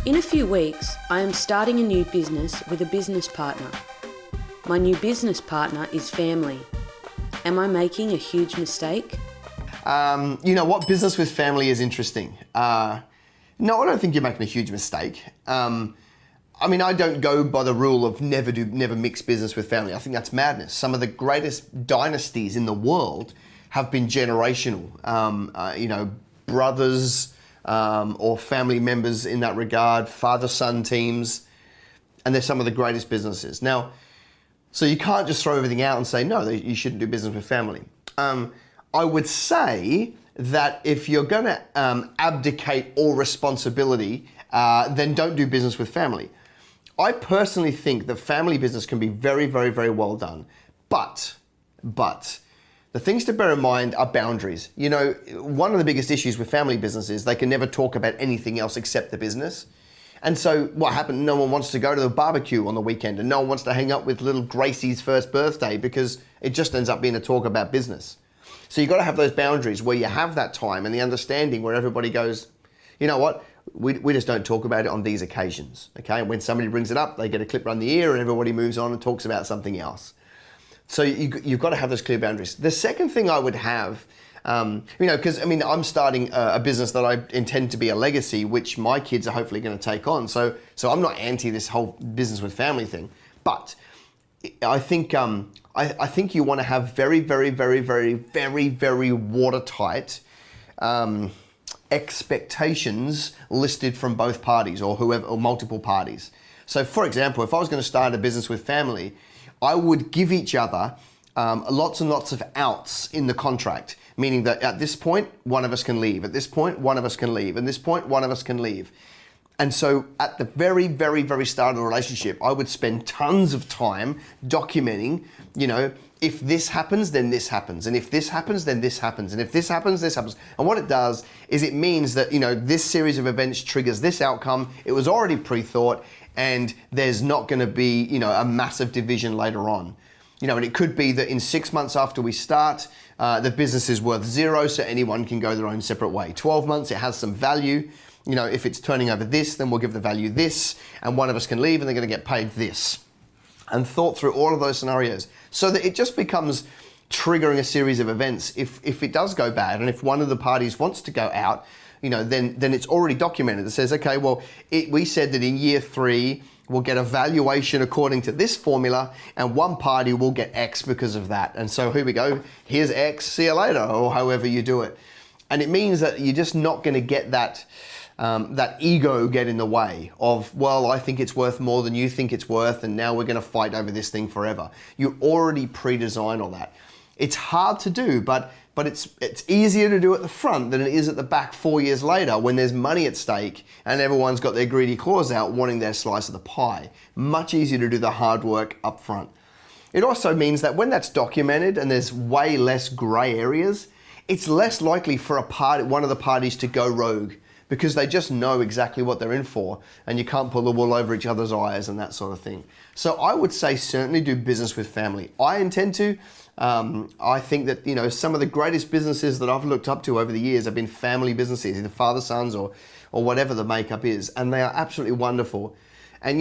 In a few weeks, I am starting a new business with a business partner. My new business partner is family. Am I making a huge mistake? You know what? Business with family is interesting. No, I don't think you're making a huge mistake. I mean, I don't go by the rule of never mix business with family. I think that's madness. Some of the greatest dynasties in the world have been generational. Brothers or family members in that regard, father-son teams, and they're some of the greatest businesses. Now, so you can't just throw everything out and say, no, you shouldn't do business with family. I would say that if you're going to abdicate all responsibility, then don't do business with family. I personally think that family business can be very, very, very well done. But the things to bear in mind are boundaries. You know, one of the biggest issues with family business is they can never talk about anything else except the business. And so what happened? No one wants to go to the barbecue on the weekend, and no one wants to hang up with little Gracie's first birthday because it just ends up being a talk about business. So you've got to have those boundaries where you have that time and the understanding where everybody goes, you know what? We just don't talk about it on these occasions, okay? And when somebody brings it up, they get a clip around the ear and everybody moves on and talks about something else. So you've got to have those clear boundaries. The second thing I would have, because I'm starting a business that I intend to be a legacy, which my kids are hopefully going to take on. So I'm not anti this whole business with family thing, but I think you want to have very, very, very, very, very, very watertight expectations listed from both parties or whoever or multiple parties. So, for example, if I was going to start a business with family, I would give each other lots and lots of outs in the contract, meaning that at this point, one of us can leave. At this point, one of us can leave. At this point, one of us can leave. And so at the very, very, very start of the relationship, I would spend tons of time documenting, if this happens, then this happens. And if this happens, then this happens. And if this happens, this happens. And what it does is it means that, this series of events triggers this outcome. It was already pre-thought, and there's not going to be, a massive division later on. And it could be that in 6 months after we start, the business is worth zero, so anyone can go their own separate way. 12 months, it has some value. If it's turning over this, then we'll give the value this, and one of us can leave and they're going to get paid this. And thought through all of those scenarios so that it just becomes triggering a series of events. If it does go bad and if one of the parties wants to go out, then it's already documented. It says, okay, well, we said that in year 3, we'll get a valuation according to this formula, and one party will get X because of that. And so here we go, here's X, see you later, or however you do it. And it means that you're just not going to get that ego get in the way of, well, I think it's worth more than you think it's worth, and now we're going to fight over this thing forever. You already pre-design all that. It's hard to do, but it's easier to do at the front than it is at the back 4 years later when there's money at stake and everyone's got their greedy claws out wanting their slice of the pie. Much easier to do the hard work up front. It also means that when that's documented and there's way less gray areas, it's less likely for one of the parties to go rogue, because they just know exactly what they're in for, and you can't pull the wool over each other's eyes and that sort of thing. So I would say certainly do business with family. I intend to. I think that some of the greatest businesses that I've looked up to over the years have been family businesses, either father sons or whatever the makeup is, and they are absolutely wonderful. And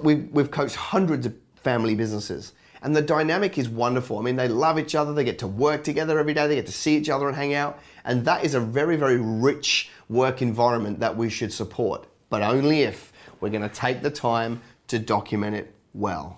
we've coached hundreds of family businesses, and the dynamic is wonderful. I mean, they love each other, they get to work together every day, they get to see each other and hang out, and that is a very, very rich work environment that we should support, but only if we're going to take the time to document it well.